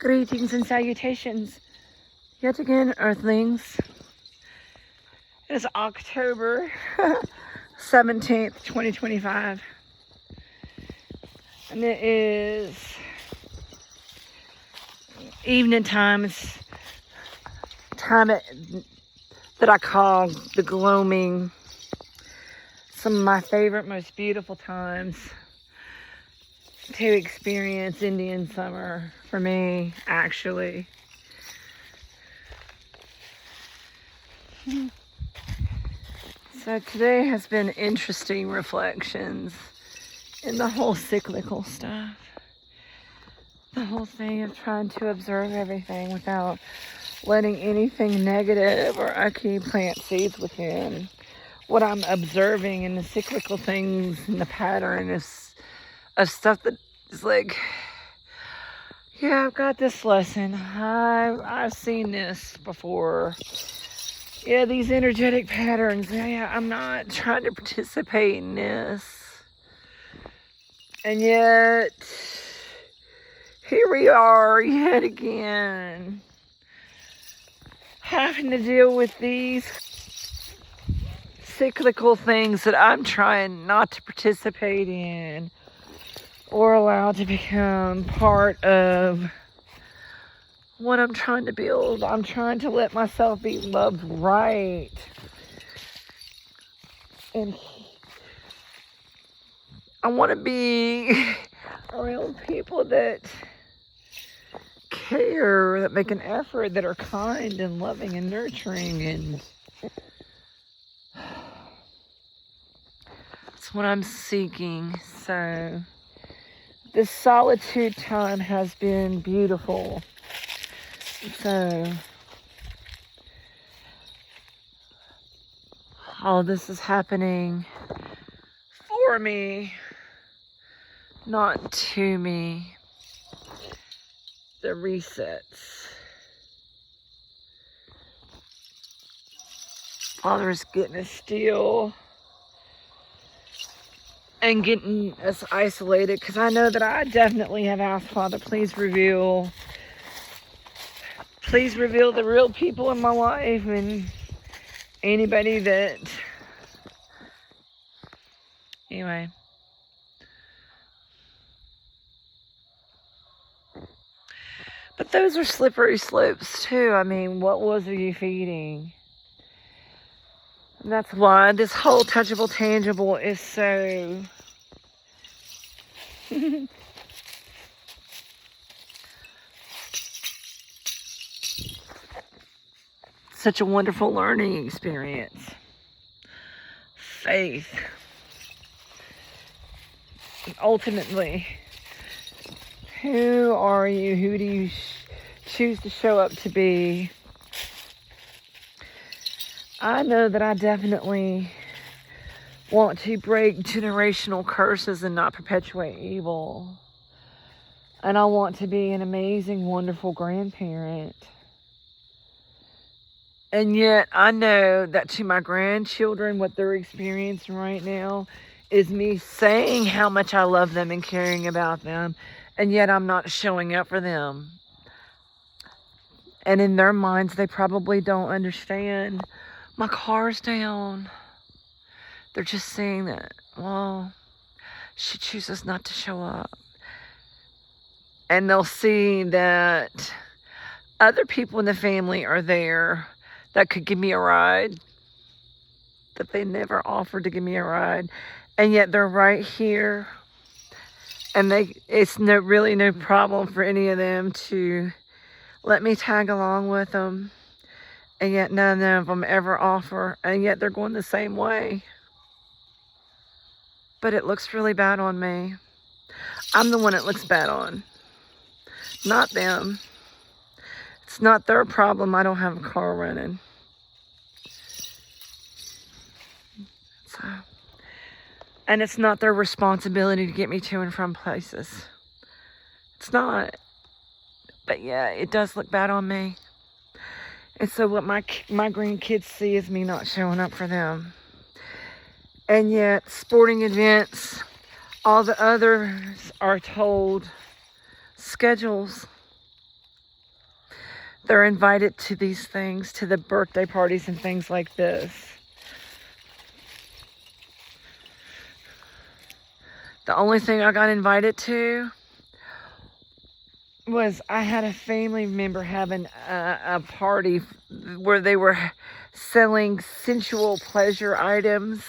Greetings and salutations, yet again, Earthlings. It is October 17th, 2025, and it is evening time. It's time that I call the gloaming. Some of my favorite, most beautiful times to experience Indian summer for me, actually. So today has been interesting reflections in the whole cyclical stuff. The whole thing of trying to observe everything without letting anything negative or icky plant seeds within. What I'm observing in the cyclical things and the pattern is of stuff that is like, yeah, I've got this lesson. I've seen this before. Yeah, these energetic patterns. Yeah, I'm not trying to participate in this. And yet, here we are yet again, having to deal with these cyclical things that I'm trying not to participate in or allow to become part of what I'm trying to build. I'm trying to let myself be loved right. And I want to be around people that care, that make an effort, that are kind and loving and nurturing, and that's what I'm seeking. So this solitude time has been beautiful. So all this is happening for me, not to me. The resets. Father's getting us still and getting us isolated, because I know that I definitely have asked Father, please reveal the real people in my life and anybody that, anyway. But those are slippery slopes too. I mean, what was you feeding? And that's why this whole touchable, tangible is so such a wonderful learning experience. Faith. And ultimately, who are you? Who do you choose to show up to be? I know that I definitely want to break generational curses and not perpetuate evil. And I want to be an amazing, wonderful grandparent. And yet I know that to my grandchildren, what they're experiencing right now is me saying how much I love them and caring about them. And yet I'm not showing up for them. And in their minds, they probably don't understand. My car's down. They're just saying that, well, she chooses not to show up. And they'll see that other people in the family are there that could give me a ride, that they never offered to give me a ride. And yet they're right here. And it's really no problem for any of them to let me tag along with them. And yet none of them ever offer. And yet they're going the same way. But it looks really bad on me. I'm the one it looks bad on, not them. It's not their problem I don't have a car running. So, and it's not their responsibility to get me to and from places. It's not. But yeah, it does look bad on me. And so what my grandkids see is me not showing up for them. And yet, sporting events, all the others are told schedules. they're invited to these things, to the birthday parties and things like this. The only thing I got invited to was I had a family member having a party where they were selling sensual pleasure items.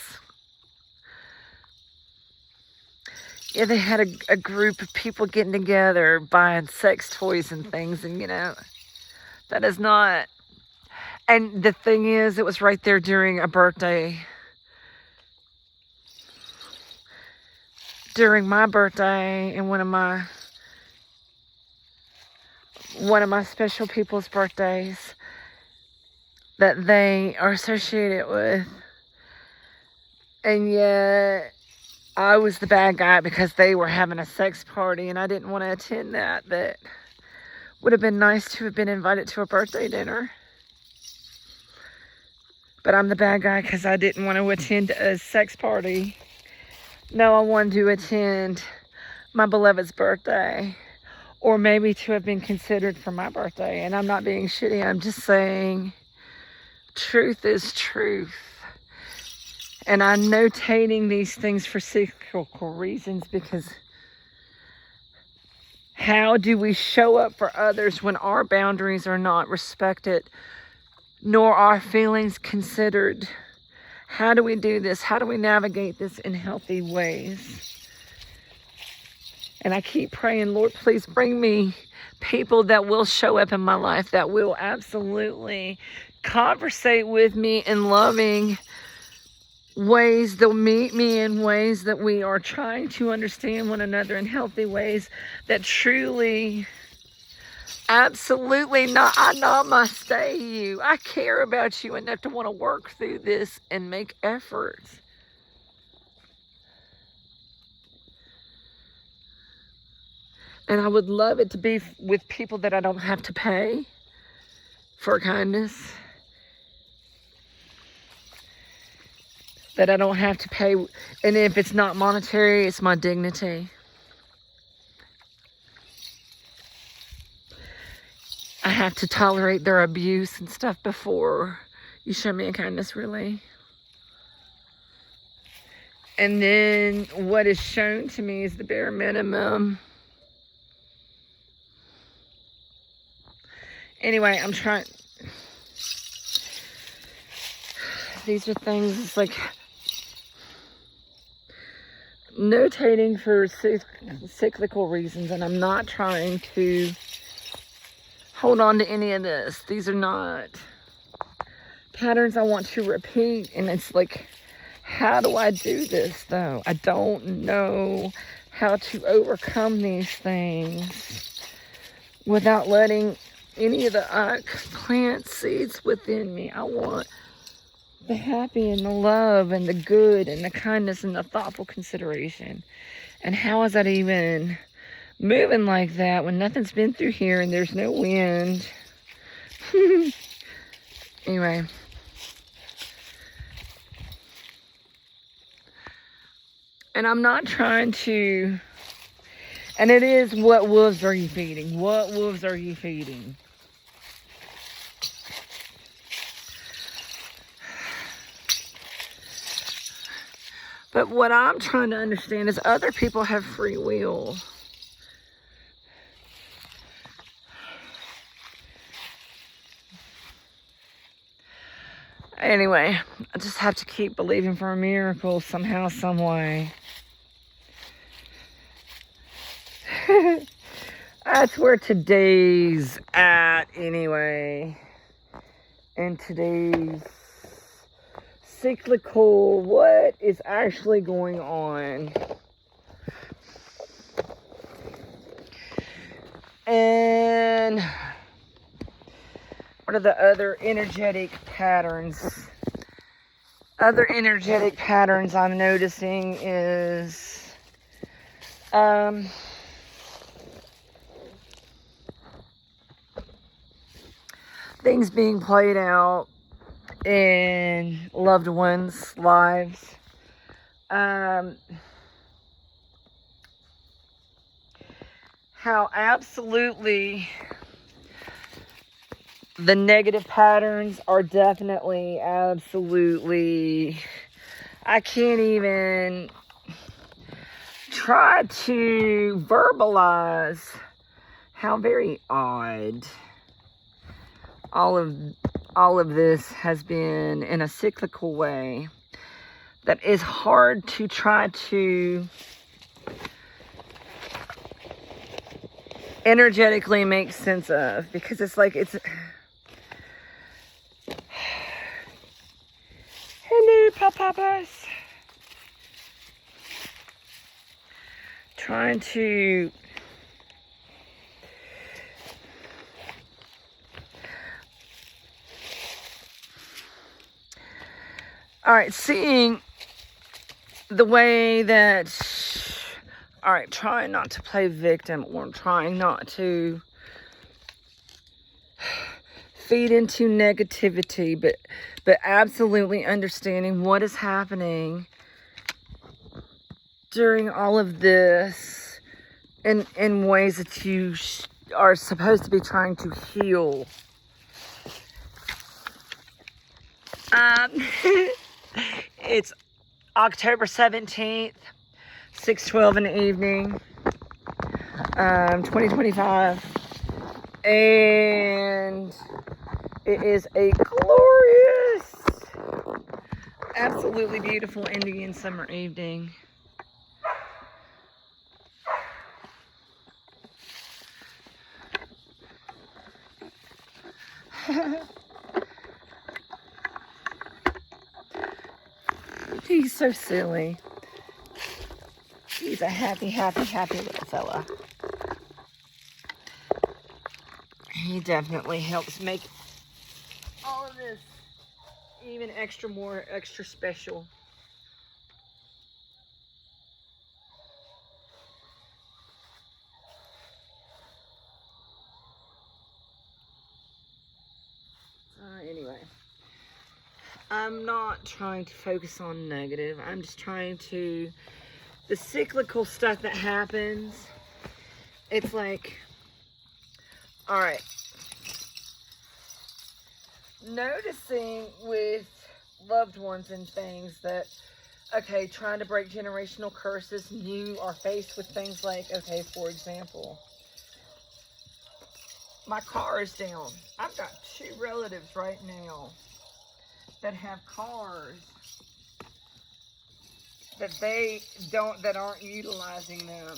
Yeah, they had a group of people getting together buying sex toys and things, and that is not. And the thing is, it was right there during a birthday. During my birthday and one of my special people's birthdays that they are associated with. And yet I was the bad guy because they were having a sex party and I didn't want to attend that. That would have been nice to have been invited to a birthday dinner. But I'm the bad guy because I didn't want to attend a sex party. No, I wanted to attend my beloved's birthday. Or maybe to have been considered for my birthday. And I'm not being shitty. I'm just saying truth is truth. And I'm notating these things for cyclical reasons, because how do we show up for others when our boundaries are not respected, nor our feelings considered? How do we do this? How do we navigate this in healthy ways? And I keep praying, Lord, please bring me people that will show up in my life, that will absolutely conversate with me in loving ways. They'll meet me in ways that we are trying to understand one another in healthy ways, that truly, absolutely not, I namaste you. I care about you enough to want to work through this and make efforts. And I would love it to be with people that I don't have to pay for kindness. That I don't have to pay. And if it's not monetary, it's my dignity. I have to tolerate their abuse and stuff before you show me a kindness, really. And then what is shown to me is the bare minimum. Anyway, I'm trying. These are things, it's like notating for cyclical reasons, and I'm not trying to hold on to any of this. These are not patterns I want to repeat, and it's like, how do I do this though? I don't know how to overcome these things without letting any of the plant seeds within me. I want the happy and the love and the good and the kindness and the thoughtful consideration. And how is that even moving like that when nothing's been through here and there's no wind? Anyway. And I'm not trying to, and it is, what wolves are you feeding? What wolves are you feeding? But what I'm trying to understand is other people have free will. Anyway, I just have to keep believing for a miracle somehow, some way. That's where today's at anyway. And today's cyclical, what is actually going on. And what are the other energetic patterns? Other energetic patterns I'm noticing is things being played out in loved ones' lives. How absolutely the negative patterns are definitely, absolutely, I can't even try to verbalize how very odd all of this has been in a cyclical way that is hard to try to energetically make sense of, because it's like it's hello papas, trying to all right, seeing the way that, all right, trying not to play victim or trying not to feed into negativity, but absolutely understanding what is happening during all of this in ways that you are supposed to be trying to heal. It's October 17th, 6:12 in the evening, 2025, and it is a glorious, absolutely beautiful Indian summer evening. He's so silly. He's a happy, happy, happy little fella. He definitely helps make all of this even extra special. Anyway, I'm not trying to focus on negative. I'm just trying to, the cyclical stuff that happens, it's like, all right, noticing with loved ones and things that, okay, trying to break generational curses, you are faced with things like, okay, for example, my car is down. I've got 2 relatives right now that have cars that aren't utilizing them,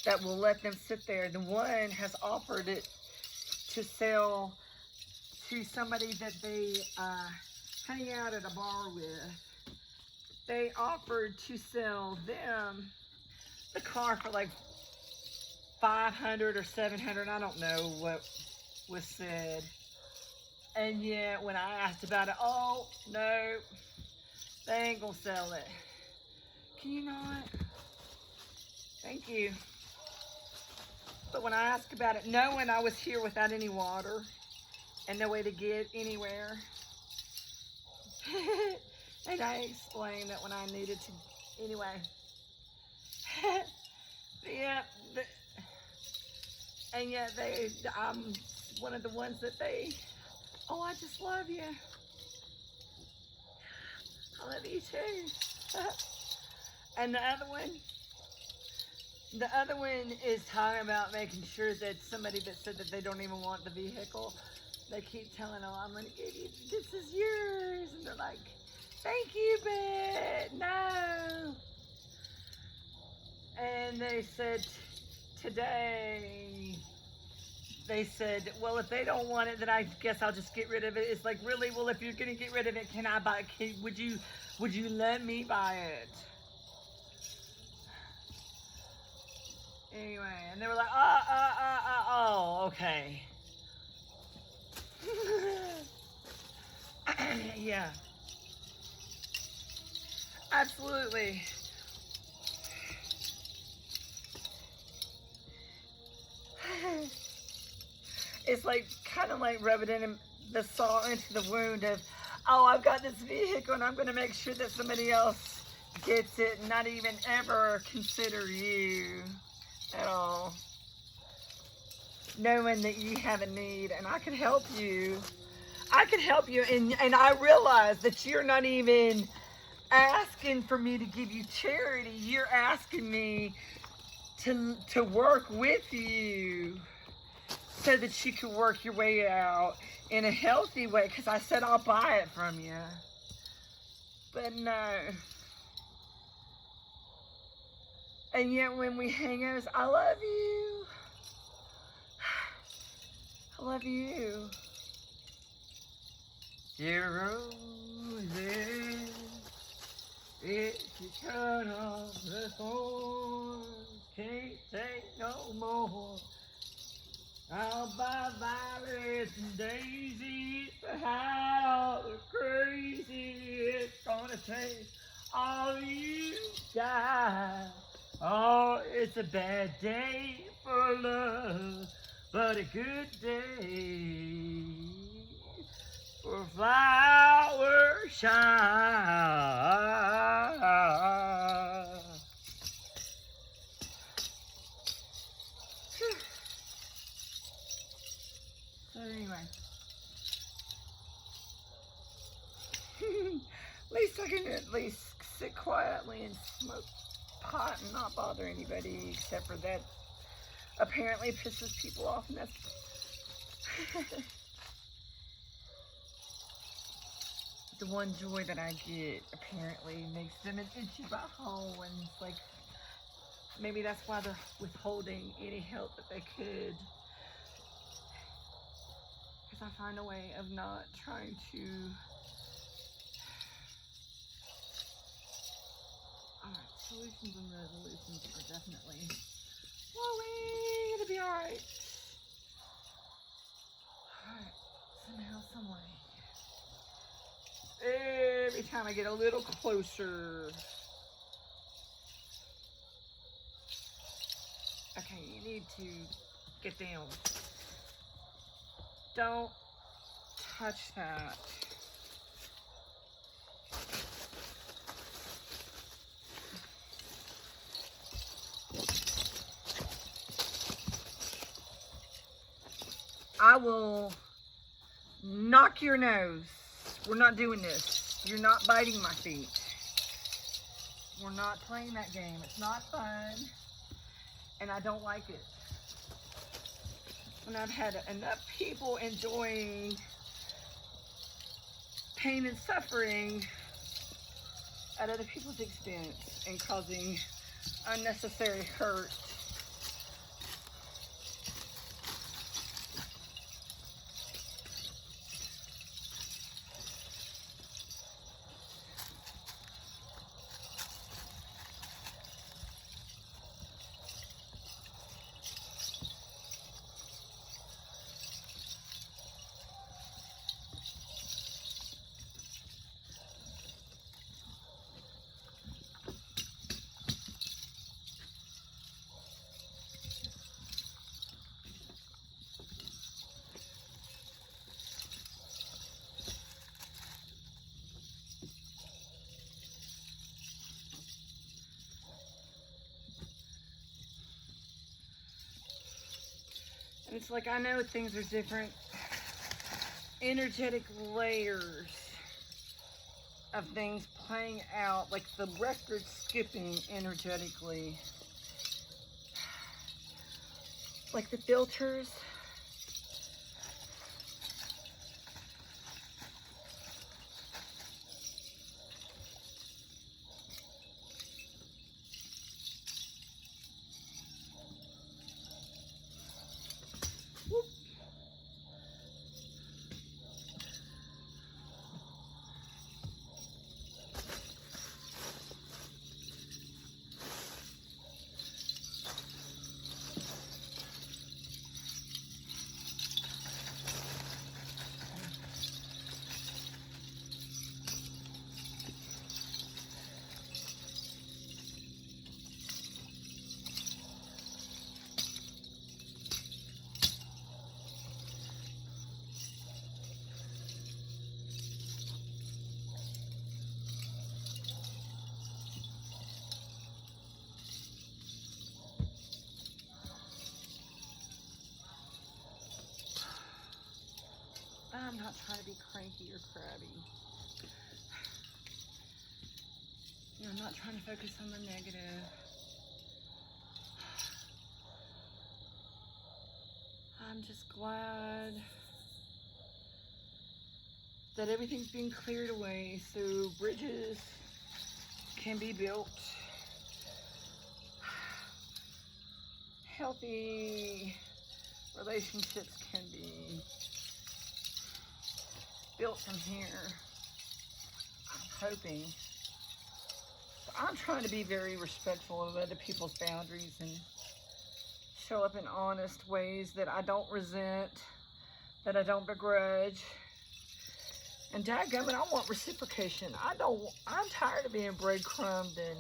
that will let them sit there. The one has offered it to sell to somebody that they hang out at a bar with. They offered to sell them the car for like $500 or $700. I don't know what was said. And yet when I asked about it, oh no, they ain't gonna sell it. Can you not? Thank you. But when I asked about it, knowing I was here without any water and no way to get anywhere, and I explained that when I needed to, anyway. Yeah, and yet I'm one of the ones that oh, I just love you. I love you too. And the other one is talking about making sure that somebody that said that they don't even want the vehicle, they keep telling them, I'm going to give you, this is yours. And they're like, thank you, but no. And they said today, they said, well, if they don't want it, then I guess I'll just get rid of it. It's like, really? Well, if you're going to get rid of it, can I buy it? Would you let me buy it? Anyway, and they were like, oh, okay. Yeah. Absolutely. It's like, kind of like rubbing in the salt into the wound of, oh, I've got this vehicle and I'm going to make sure that somebody else gets it and not even ever consider you at all. knowing that you have a need and I can help you. I can help you, and I realize that you're not even asking for me to give you charity. You're asking me to work with you so that you can work your way out in a healthy way, because I said I'll buy it from you. But no. And yet when we hang out, I love you. I love you. Dear roses, if you cut off the thorns, can't take no more. I'll buy violets and daisies to hide all the crazy it's gonna take. All you got. Oh, it's a bad day for love, but a good day for flower shine. So anyway, at least I can at least sit quietly and smoke pot and not bother anybody, except for that apparently pisses people off, and that's the one joy that I get. Apparently makes them an itchy butthole, and it's like maybe that's why they're withholding any help that they could, because I find a way of not trying to. Alright, solutions and resolutions are definitely, well, we're gonna be alright. Alright, somehow, some way. Every time I get a little closer. Okay, you need to get down. Don't touch that. I will knock your nose. We're not doing this. You're not biting my feet. We're not playing that game. It's not fun. And I don't like it. When I've had enough people enjoying pain and suffering at other people's expense and causing unnecessary hurt. And it's like, I know things are different. Energetic layers of things playing out, like the record skipping energetically. Like the filters. I'm not trying to be cranky or crabby. I'm not trying to focus on the negative. I'm just glad that everything's being cleared away so bridges can be built. Healthy relationships can be built from here. I'm hoping. I'm trying to be very respectful of other people's boundaries and show up in honest ways that I don't resent, that I don't begrudge. And dadgummit, I want reciprocation. I'm tired of being breadcrumbed, and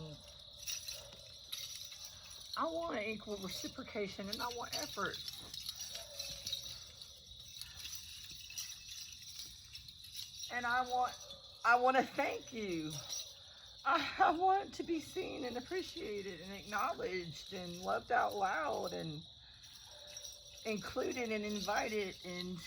I want equal reciprocation, and I want effort. And I want to thank you. I want to be seen and appreciated and acknowledged and loved out loud and included and invited, and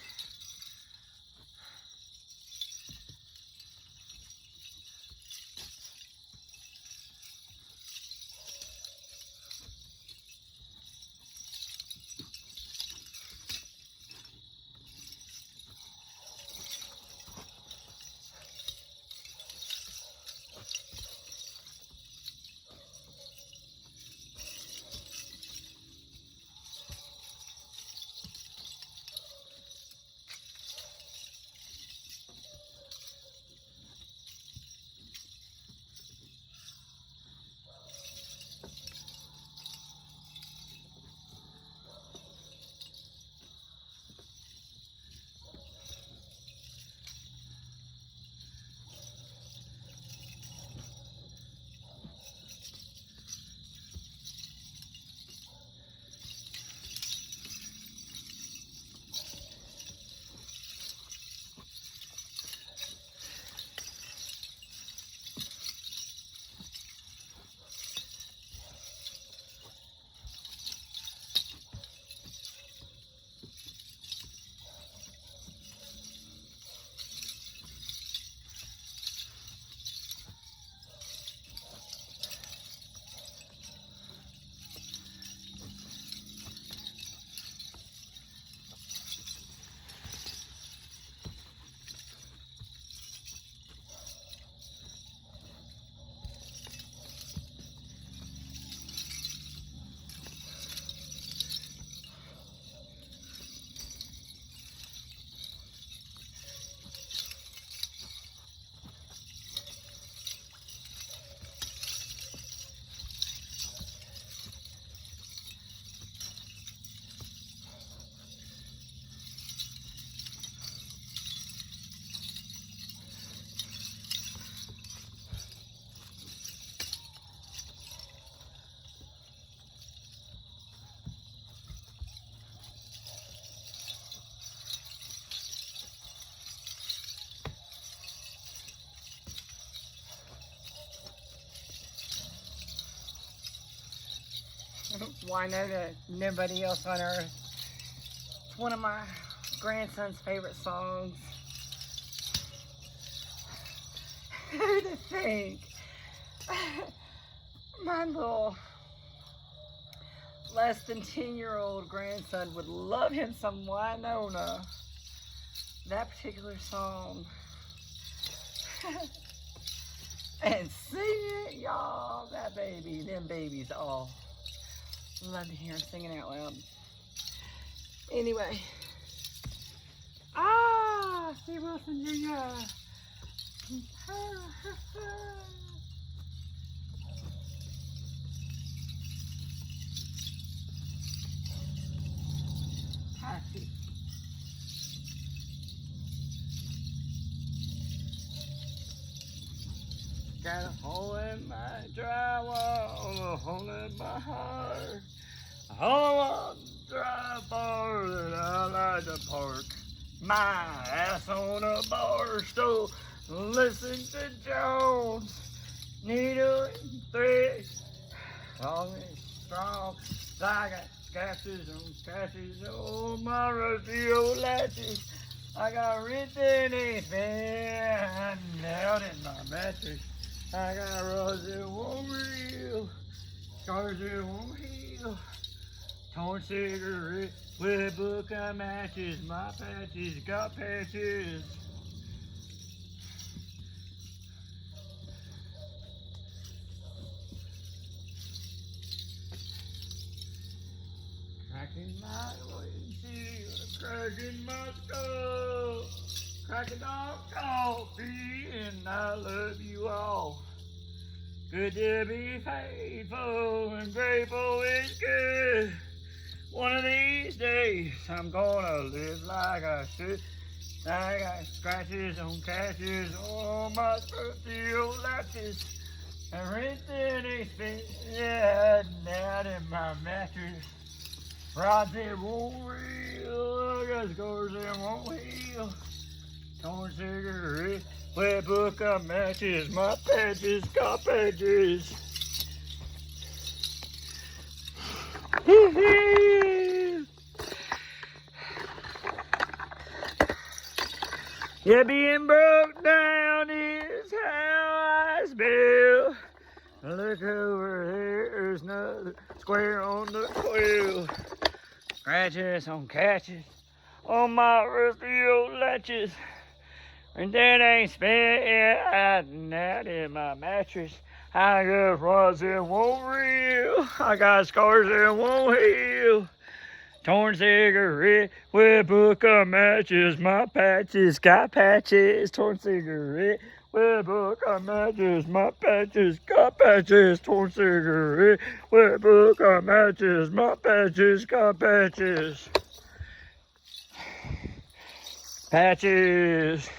why know that nobody else on earth. It's one of my grandson's favorite songs. Who to think? My little less than 10-year-old grandson would love him some Winona. That particular song. And sing it, y'all. That baby, them babies all love to hear him singing out loud. Anyway. Steve Wilson Jr. Happy. Got a hole in my drywall, a hole in my heart, a hole on the dry bar that I like to park my ass on a bar stool, listen to Jones, needle and thread, long and strong. I got scratches on my rusty old latches. I got written anything out in my mattress. I got roses that won't heal, scars that won't heal. Torn cigarette with a book of matches. My patches got patches. Cracking my windshield, cracking my skull, cracking on coffee, and I love you all. Good to be faithful and grateful is good. One of these days I'm gonna live like I should. I got scratches on catches on my trusty old latches. And written anything out in my mattress. Rods that won't reel, I got scars that won't heal. Torn cigarette, wet book of matches, my patches got patches. Yeah, being broke down is how I spell. Look over there, there's another square on the quill. Scratches on catches on my rusty old latches. And that ain't spent out in my mattress. I got rods that won't reel. I got scars that won't heal. Torn cigarette with a book of matches. My patches got patches. Torn cigarette with a book of matches. My patches got patches. Torn cigarette with a book of matches. My patches got patches. Patches.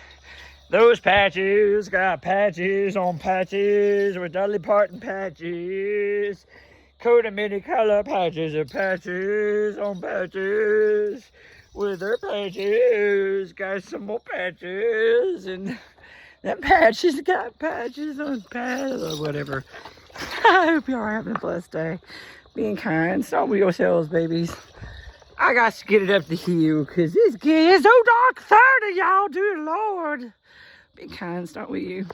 Those patches got patches on patches with Dolly Parton patches. Coat of many color patches and patches on patches with their patches. Got some more patches and that patches got patches on patches or whatever. I hope y'all are having a blessed day. Being kind. Start with yourselves, babies. I got to get it up the hill because this gets so dark 30, y'all. Dear Lord. Be kind. Start with you.